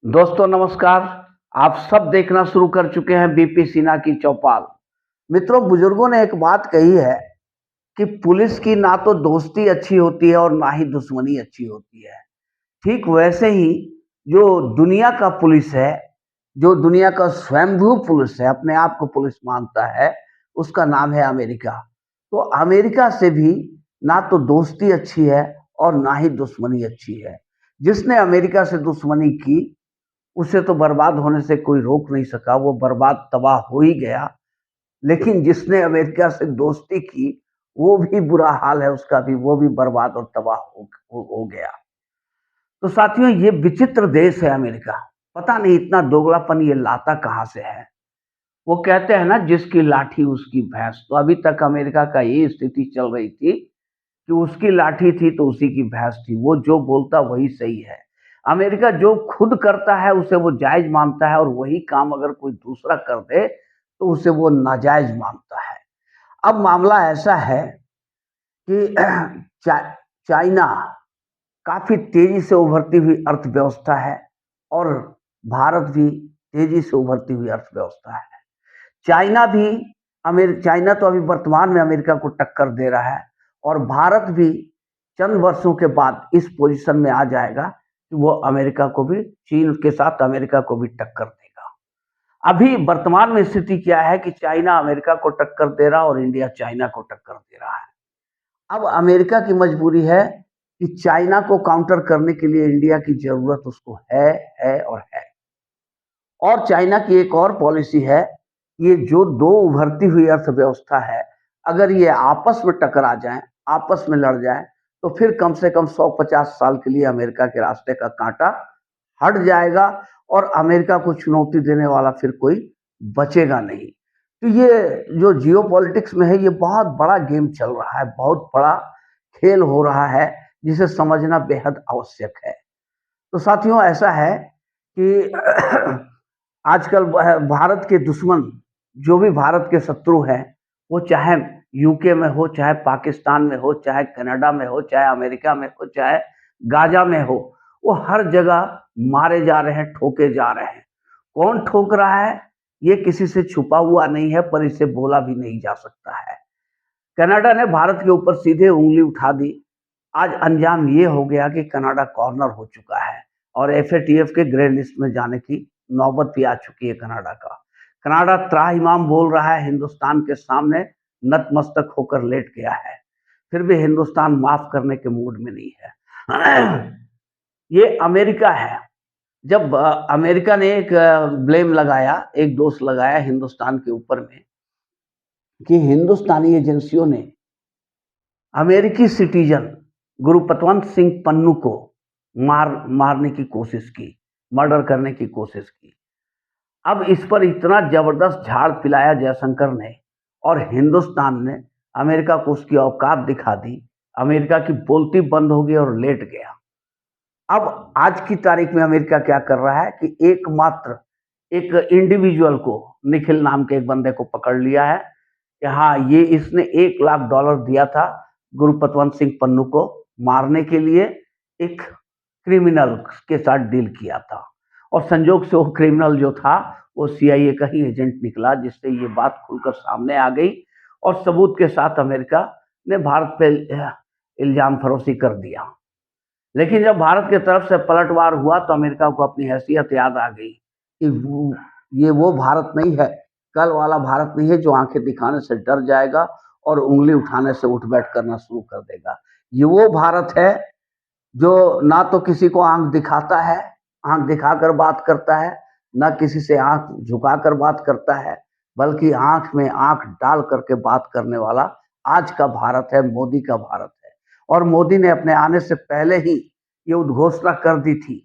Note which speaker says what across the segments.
Speaker 1: दोस्तों नमस्कार। आप सब देखना शुरू कर चुके हैं बीपी सिन्हा की चौपाल। मित्रों, बुजुर्गों ने एक बात कही है कि पुलिस की ना तो दोस्ती अच्छी होती है और ना ही दुश्मनी अच्छी होती है। ठीक वैसे ही जो दुनिया का पुलिस है, जो दुनिया का स्वयंभू पुलिस है, अपने आप को पुलिस मानता है, उसका नाम है अमेरिका। तो अमेरिका से भी ना तो दोस्ती अच्छी है और ना ही दुश्मनी अच्छी है। जिसने अमेरिका से दुश्मनी की उसे तो बर्बाद होने से कोई रोक नहीं सका, वो बर्बाद तबाह हो ही गया। लेकिन जिसने अमेरिका से दोस्ती की, वो भी बुरा हाल है उसका भी, वो भी बर्बाद और तबाह हो गया। तो साथियों, ये विचित्र देश है अमेरिका। पता नहीं इतना दोगलापन ये लाता कहाँ से है। वो कहते हैं ना, जिसकी लाठी उसकी भैंस। तो अभी तक अमेरिका का ये स्थिति चल रही थी कि उसकी लाठी थी तो उसी की भैंस थी। वो जो बोलता वही सही है। अमेरिका जो खुद करता है उसे वो जायज़ मानता है, और वही काम अगर कोई दूसरा कर दे तो उसे वो नाजायज़ मानता है। अब मामला ऐसा है कि चा चाइना काफ़ी तेज़ी से उभरती हुई अर्थव्यवस्था है, और भारत भी तेज़ी से उभरती हुई अर्थव्यवस्था है। चाइना तो अभी वर्तमान में अमेरिका को टक्कर दे रहा है, और भारत भी चंद वर्षों के बाद इस पोजीशन में आ जाएगा कि वो अमेरिका को भी, चीन के साथ अमेरिका को भी टक्कर देगा। अभी वर्तमान में स्थिति क्या है कि चाइना अमेरिका को टक्कर दे रहा है और इंडिया चाइना को टक्कर दे रहा है। अब अमेरिका की मजबूरी है कि चाइना को काउंटर करने के लिए इंडिया की ज़रूरत उसको है और है। और चाइना की एक और पॉलिसी है, ये जो 2 उभरती हुई अर्थव्यवस्था है, अगर ये आपस में टकरा जाएँ, आपस में लड़ जाएँ, तो फिर कम से कम 150 साल के लिए अमेरिका के रास्ते का काँटा हट जाएगा, और अमेरिका को चुनौती देने वाला फिर कोई बचेगा नहीं। तो ये जो जियोपॉलिटिक्स में है, ये बहुत बड़ा गेम चल रहा है, बहुत बड़ा खेल हो रहा है, जिसे समझना बेहद आवश्यक है। तो साथियों, ऐसा है कि आजकल भारत के दुश्मन, जो भी भारत के शत्रु हैं, वो चाहे यूके में हो, चाहे पाकिस्तान में हो, चाहे कनाडा में हो, चाहे अमेरिका में हो, चाहे गाज़ा में हो, वो हर जगह मारे जा रहे हैं, ठोके जा रहे हैं। कौन ठोक रहा है, ये किसी से छुपा हुआ नहीं है, पर इसे बोला भी नहीं जा सकता है। कनाडा ने भारत के ऊपर सीधे उँगली उठा दी। आज अंजाम ये हो गया कि कनाडा कॉर्नर हो चुका है, और एफएटीएफ के ग्रे लिस्ट में जाने की नौबत भी आ चुकी है कनाडा का। कनाडा त्राहिमाम बोल रहा है, हिंदुस्तान के सामने नतमस्तक होकर लेट गया है। फिर भी हिंदुस्तान माफ करने के मूड में नहीं है। ये अमेरिका है। जब अमेरिका ने एक ब्लेम लगाया, एक दोष लगाया हिंदुस्तान के ऊपर में, कि हिंदुस्तानी एजेंसियों ने अमेरिकी सिटीजन गुरुपतवंत सिंह पन्नू को मारने की कोशिश की, मर्डर करने की कोशिश की। अब इस पर इतना जबरदस्त झाड़ पिलाया जयशंकर ने, और हिंदुस्तान ने अमेरिका को उसकी औकात दिखा दी। अमेरिका की बोलती बंद हो गई और लेट गया। अब आज की तारीख में अमेरिका क्या कर रहा है कि एकमात्र एक इंडिविजुअल को, निखिल नाम के एक बंदे को पकड़ लिया है कि हाँ, ये इसने $1 लाख दिया था गुरुपतवंत सिंह पन्नू को मारने के लिए। एक क्रिमिनल के साथ डील किया था, और संजोग से वो क्रिमिनल जो था वो सीआईए का ही एजेंट निकला, जिससे ये बात खुलकर सामने आ गई, और सबूत के साथ अमेरिका ने भारत पे इल्जाम फरोशी कर दिया। लेकिन जब भारत की तरफ से पलटवार हुआ तो अमेरिका को अपनी हैसियत याद आ गई कि ये वो भारत नहीं है, कल वाला भारत नहीं है जो आंखें दिखाने से डर जाएगा और उंगली उठाने से उठ बैठ करना शुरू कर देगा। ये वो भारत है जो ना तो किसी को आंख दिखाता है, आंख दिखाकर बात करता है, ना किसी से आंख झुकाकर बात करता है, बल्कि आंख में आंख डाल करके बात करने वाला आज का भारत है, मोदी का भारत है। और मोदी ने अपने आने से पहले ही ये उद्घोषणा कर दी थी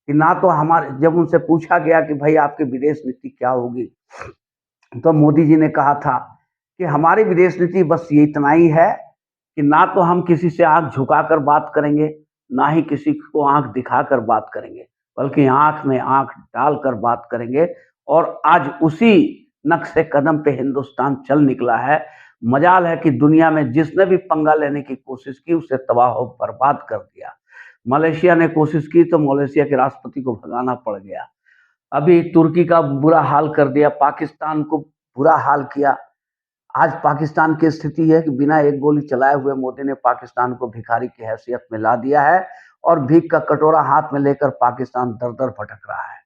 Speaker 1: कि ना तो हमारे, जब उनसे पूछा गया कि भाई आपकी विदेश नीति क्या होगी, तो मोदी जी ने कहा था कि हमारी विदेश नीति बस ये इतना ही है कि ना तो हम किसी से आंख झुकाकर बात करेंगे, ना ही किसी को आंख दिखाकर बात करेंगे, बल्कि आंख में आंख डालकर बात करेंगे। और आज उसी नक्शे कदम पे हिंदुस्तान चल निकला है। मजाल है कि दुनिया में जिसने भी पंगा लेने की कोशिश की उसे तबाह और बर्बाद कर दिया। मलेशिया ने कोशिश की तो मलेशिया के राष्ट्रपति को भगाना पड़ गया। अभी तुर्की का बुरा हाल कर दिया, पाकिस्तान को बुरा हाल किया। आज पाकिस्तान की स्थिति है कि बिना एक गोली चलाए हुए मोदी ने पाकिस्तान को भिखारी की हैसियत में ला दिया है और भीख का कटोरा हाथ में लेकर पाकिस्तान दर-दर भटक रहा है।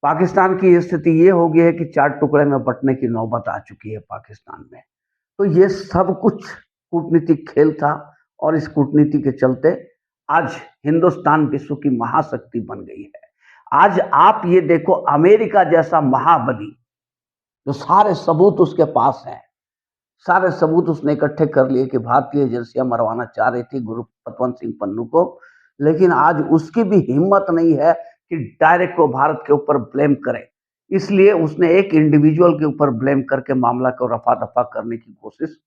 Speaker 1: पाकिस्तान की स्थिति ये हो गई है कि 4 टुकड़े में बँटने की नौबत आ चुकी है पाकिस्तान में। तो ये सब कुछ कूटनीतिक खेल था और इस कूटनीति के चलते आज हिंदुस्तान विश्व की महाशक्ति बन गई है। आज आप ये देखो, अमेरिका जैसा महाबली, जो सारे सबूत उसके पास हैं, सारे सबूत उसने इकट्ठे कर लिए कि भारतीय एजेंसियां मरवाना चाह रही थी गुरु पतवंत सिंह पन्नू को, लेकिन आज उसकी भी हिम्मत नहीं है कि डायरेक्ट वो भारत के ऊपर ब्लेम करे। इसलिए उसने एक इंडिविजुअल के ऊपर ब्लेम करके मामला को रफा दफा करने की कोशिश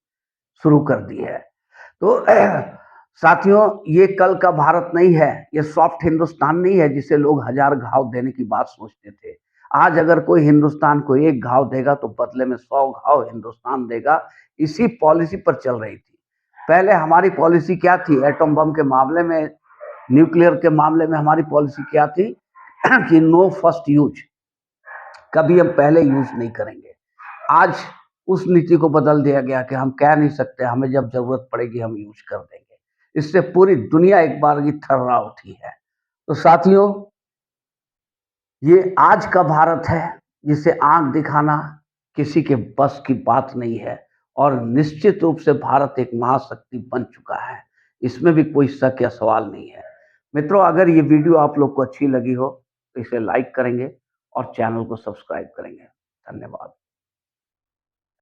Speaker 1: शुरू कर दी है। तो साथियों, ये कल का भारत नहीं है, ये सॉफ्ट हिंदुस्तान नहीं है जिसे लोग हजार घाव देने की बात सोचते थे। आज अगर कोई हिंदुस्तान को एक घाव देगा तो बदले में 100 घाव हिंदुस्तान देगा। इसी पॉलिसी पर चल रही थी। पहले हमारी पॉलिसी क्या थी? एटम बम के मामले में, न्यूक्लियर के मामले में हमारी पॉलिसी क्या थी कि नो फर्स्ट यूज, कभी हम पहले यूज नहीं करेंगे। आज उस नीति को बदल दिया गया कि हम कह नहीं सकते, हमें जब जरूरत पड़ेगी हम यूज कर देंगे। इससे पूरी दुनिया एक बार की थर्रा उठी है। तो साथियों, ये आज का भारत है जिसे आंख दिखाना किसी के बस की बात नहीं है और निश्चित रूप से भारत एक महाशक्ति बन चुका है, इसमें भी कोई शक या सवाल नहीं है। मित्रों, अगर ये वीडियो आप लोग को अच्छी लगी हो तो इसे लाइक करेंगे और चैनल को सब्सक्राइब करेंगे। धन्यवाद।